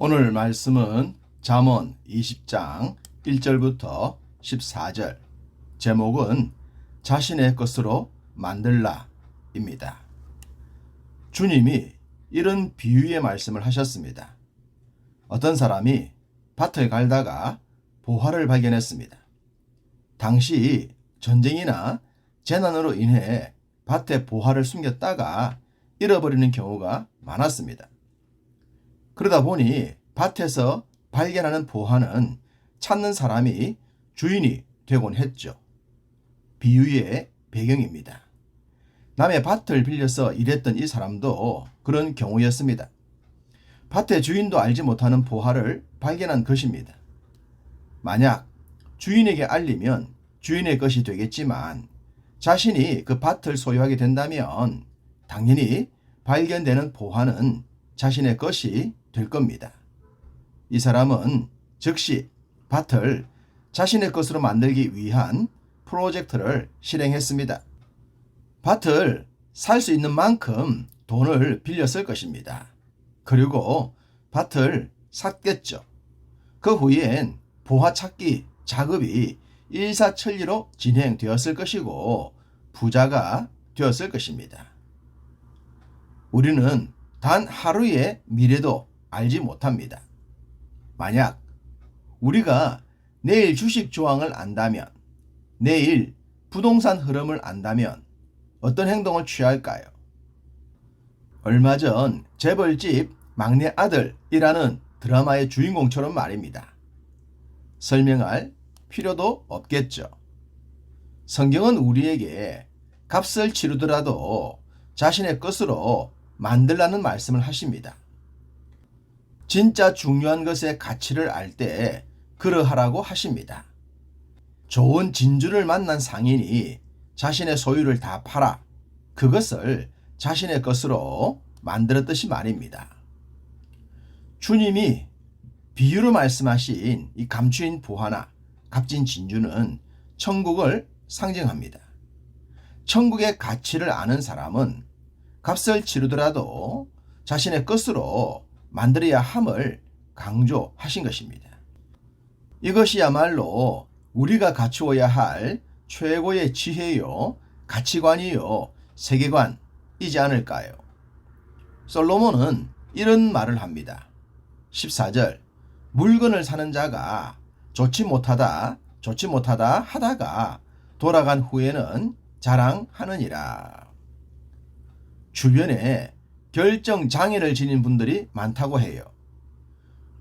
오늘 말씀은 잠언 20장 1절부터 14절, 제목은 자신의 것으로 만들라입니다. 주님이 이런 비유의 말씀을 하셨습니다. 어떤 사람이 밭을 갈다가 보화를 발견했습니다. 당시 전쟁이나 재난으로 인해 밭에 보화를 숨겼다가 잃어버리는 경우가 많았습니다. 그러다 보니 밭에서 발견하는 보화는 찾는 사람이 주인이 되곤 했죠. 비유의 배경입니다. 남의 밭을 빌려서 일했던 이 사람도 그런 경우였습니다. 밭의 주인도 알지 못하는 보화를 발견한 것입니다. 만약 주인에게 알리면 주인의 것이 되겠지만 자신이 그 밭을 소유하게 된다면 당연히 발견되는 보화는 자신의 것이 될 겁니다. 이 사람은 즉시 밭을 자신의 것으로 만들기 위한 프로젝트를 실행했습니다. 밭을 살 수 있는 만큼 돈을 빌렸을 것입니다. 그리고 밭을 샀겠죠. 그 후엔 보화 찾기 작업이 일사천리로 진행되었을 것이고 부자가 되었을 것입니다. 우리는 단 하루의 미래도 알지 못합니다. 만약 우리가 내일 주식 조항을 안다면, 내일 부동산 흐름을 안다면 어떤 행동을 취할까요? 얼마 전 재벌집 막내 아들이라는 드라마의 주인공처럼 말입니다. 설명할 필요도 없겠죠. 성경은 우리에게 값을 치르더라도 자신의 것으로 만들라는 말씀을 하십니다. 진짜 중요한 것의 가치를 알 때 그러하라고 하십니다. 좋은 진주를 만난 상인이 자신의 소유를 다 팔아 그것을 자신의 것으로 만들었듯이 말입니다. 주님이 비유로 말씀하신 이 감추인 보화나 값진 진주는 천국을 상징합니다. 천국의 가치를 아는 사람은 값을 치르더라도 자신의 것으로 만들어야 함을 강조하신 것입니다. 이것이야말로 우리가 갖추어야 할 최고의 지혜요, 가치관이요, 세계관이지 않을까요? 솔로몬은 이런 말을 합니다. 14절, 물건을 사는 자가 좋지 못하다 하다가 돌아간 후에는 자랑하느니라. 주변에 결정 장애를 지닌 분들이 많다고 해요.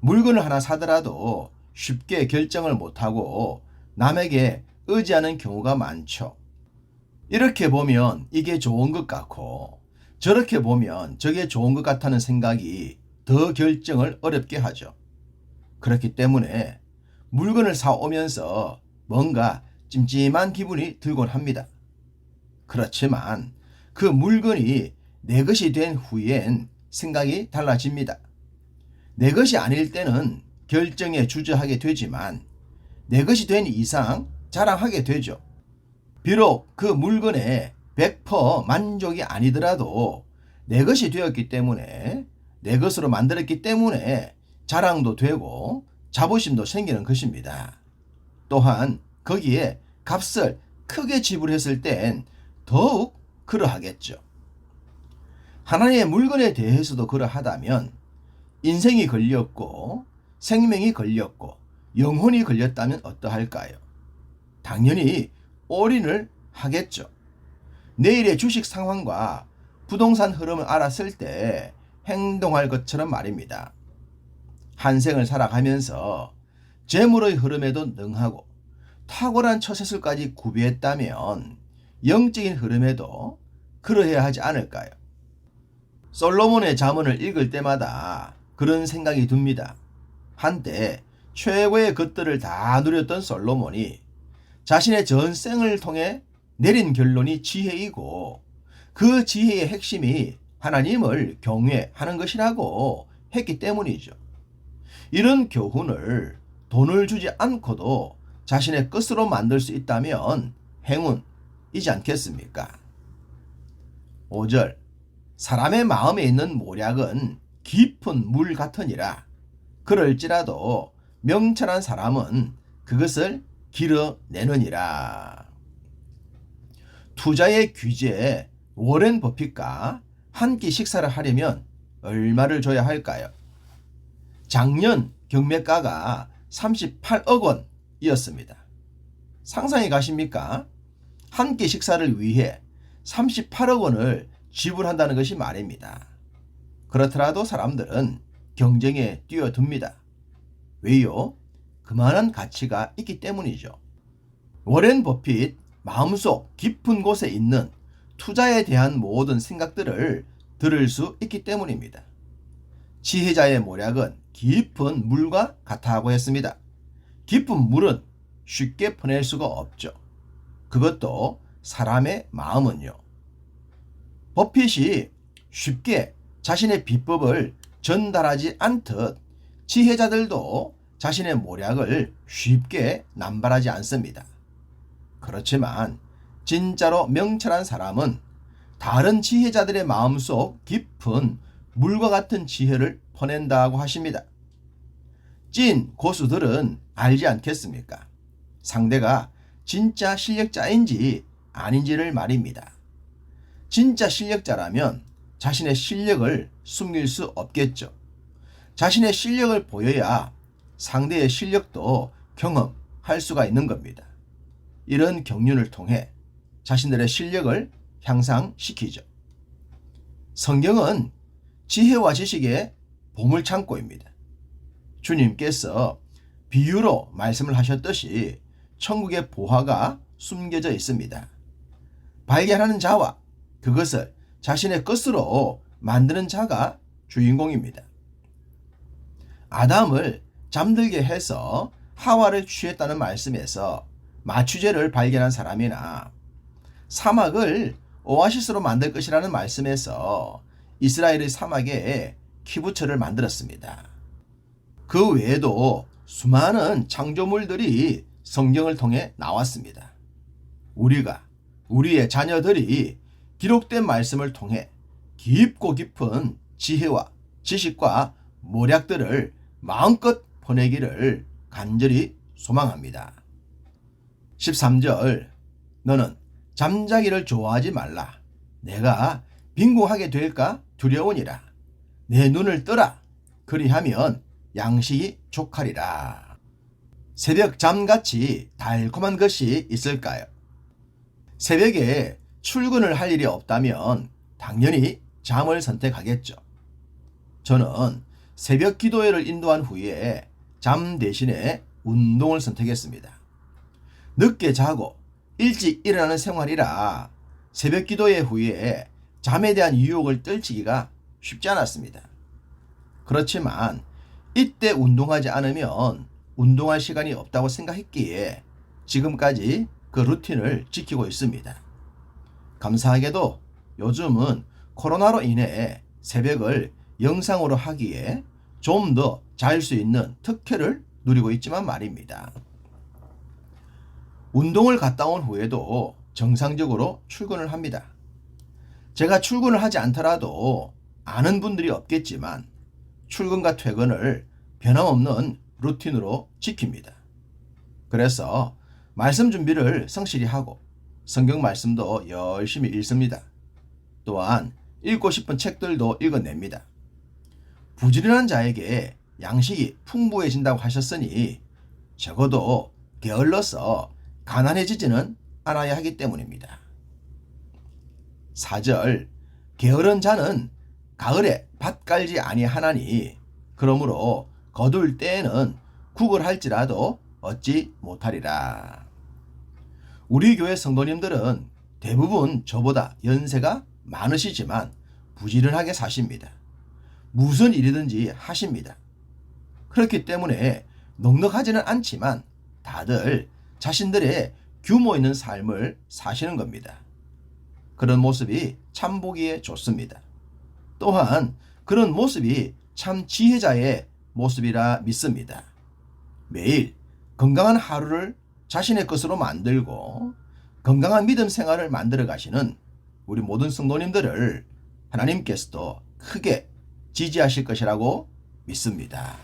물건을 하나 사더라도 쉽게 결정을 못하고 남에게 의지하는 경우가 많죠. 이렇게 보면 이게 좋은 것 같고 저렇게 보면 저게 좋은 것 같다는 생각이 더 결정을 어렵게 하죠. 그렇기 때문에 물건을 사오면서 뭔가 찜찜한 기분이 들곤 합니다. 그렇지만 그 물건이 내 것이 된 후엔 생각이 달라집니다. 내 것이 아닐 때는 결정에 주저하게 되지만 내 것이 된 이상 자랑하게 되죠. 비록 그 물건에 100% 만족이 아니더라도 내 것이 되었기 때문에, 내 것으로 만들었기 때문에 자랑도 되고 자부심도 생기는 것입니다. 또한 거기에 값을 크게 지불했을 땐 더욱 그러하겠죠. 하나님의 물건에 대해서도 그러하다면 인생이 걸렸고 생명이 걸렸고 영혼이 걸렸다면 어떠할까요? 당연히 올인을 하겠죠. 내일의 주식 상황과 부동산 흐름을 알았을 때 행동할 것처럼 말입니다. 한 생을 살아가면서 재물의 흐름에도 능하고 탁월한 처세술까지 구비했다면 영적인 흐름에도 그러해야 하지 않을까요? 솔로몬의 잠언을 읽을 때마다 그런 생각이 듭니다. 한때 최고의 것들을 다 누렸던 솔로몬이 자신의 전생을 통해 내린 결론이 지혜이고 그 지혜의 핵심이 하나님을 경외하는 것이라고 했기 때문이죠. 이런 교훈을 돈을 주지 않고도 자신의 것으로 만들 수 있다면 행운이지 않겠습니까? 5절, 사람의 마음에 있는 모략은 깊은 물 같으니라. 그럴지라도 명철한 사람은 그것을 길어내느니라. 투자의 귀재 워렌 버핏과 한 끼 식사를 하려면 얼마를 줘야 할까요? 작년 경매가가 38억 원이었습니다. 상상이 가십니까? 한 끼 식사를 위해 38억 원을 지불한다는 것이 말입니다. 그렇더라도 사람들은 경쟁에 뛰어듭니다. 왜요? 그만한 가치가 있기 때문이죠. 워렌 버핏 마음속 깊은 곳에 있는 투자에 대한 모든 생각들을 들을 수 있기 때문입니다. 지혜자의 모략은 깊은 물과 같다고 했습니다. 깊은 물은 쉽게 퍼낼 수가 없죠. 그것도 사람의 마음은요. 버핏이 쉽게 자신의 비법을 전달하지 않듯 지혜자들도 자신의 모략을 쉽게 남발하지 않습니다. 그렇지만 진짜로 명철한 사람은 다른 지혜자들의 마음속 깊은 물과 같은 지혜를 퍼낸다고 하십니다. 찐 고수들은 알지 않겠습니까? 상대가 진짜 실력자인지 아닌지를 말입니다. 진짜 실력자라면 자신의 실력을 숨길 수 없겠죠. 자신의 실력을 보여야 상대의 실력도 경험할 수가 있는 겁니다. 이런 경륜을 통해 자신들의 실력을 향상시키죠. 성경은 지혜와 지식의 보물창고입니다. 주님께서 비유로 말씀을 하셨듯이 천국의 보화가 숨겨져 있습니다. 발견하는 자와 그것을 자신의 것으로 만드는 자가 주인공입니다. 아담을 잠들게 해서 하와를 취했다는 말씀에서 마취제를 발견한 사람이나 사막을 오아시스로 만들 것이라는 말씀에서 이스라엘의 사막에 키부처를 만들었습니다. 그 외에도 수많은 창조물들이 성경을 통해 나왔습니다. 우리가 우리의 자녀들이 기록된 말씀을 통해 깊고 깊은 지혜와 지식과 모략들을 마음껏 퍼내기를 간절히 소망합니다. 13절 너는 잠자기를 좋아하지 말라. 내가 빈궁하게 될까 두려우니라. 내 눈을 뜨라. 그리하면 양식이 족하리라. 새벽 잠같이 달콤한 것이 있을까요? 새벽에 출근을 할 일이 없다면 당연히 잠을 선택하겠죠. 저는 새벽 기도회를 인도한 후에 잠 대신에 운동을 선택했습니다. 늦게 자고 일찍 일어나는 생활이라 새벽 기도회 후에 잠에 대한 유혹을 떨치기가 쉽지 않았습니다. 그렇지만 이때 운동하지 않으면 운동할 시간이 없다고 생각했기에 지금까지 그 루틴을 지키고 있습니다. 감사하게도 요즘은 코로나로 인해 새벽을 영상으로 하기에 좀 더 잘 수 있는 특혜를 누리고 있지만 말입니다. 운동을 갔다 온 후에도 정상적으로 출근을 합니다. 제가 출근을 하지 않더라도 아는 분들이 없겠지만 출근과 퇴근을 변함없는 루틴으로 지킵니다. 그래서 말씀 준비를 성실히 하고 성경 말씀도 열심히 읽습니다. 또한 읽고 싶은 책들도 읽어냅니다. 부지런한 자에게 양식이 풍부해진다고 하셨으니 적어도 게을러서 가난해지지는 않아야 하기 때문입니다. 4절 게으른 자는 가을에 밭 갈지 아니하나니 그러므로 거둘 때에는 국을 할지라도 얻지 못하리라. 우리 교회 성도님들은 대부분 저보다 연세가 많으시지만 부지런하게 사십니다. 무슨 일이든지 하십니다. 그렇기 때문에 넉넉하지는 않지만 다들 자신들의 규모 있는 삶을 사시는 겁니다. 그런 모습이 참 보기에 좋습니다. 또한 그런 모습이 참 지혜자의 모습이라 믿습니다. 매일 건강한 하루를 자신의 것으로 만들고 건강한 믿음 생활을 만들어 가시는 우리 모든 성도님들을 하나님께서도 크게 지지하실 것이라고 믿습니다.